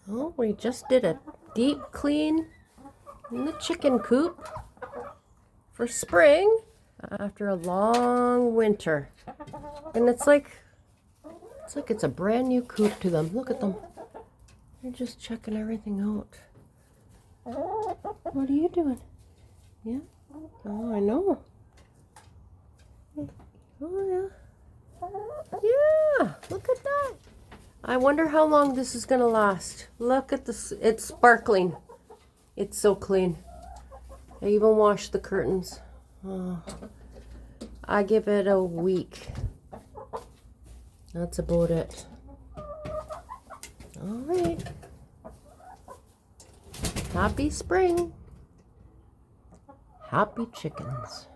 Oh, we just did a deep clean in the chicken coop for spring after a long winter. And it's like it's a brand new coop to them. Look at them. They're just checking everything out. What are you doing? Yeah? Oh, I know. Oh, yeah. Yeah, look at that. I wonder how long this is going to last. Look at this. It's sparkling. It's so clean. I even washed the curtains. Oh, I give it a week. That's about it. All right. Happy spring. Happy chickens.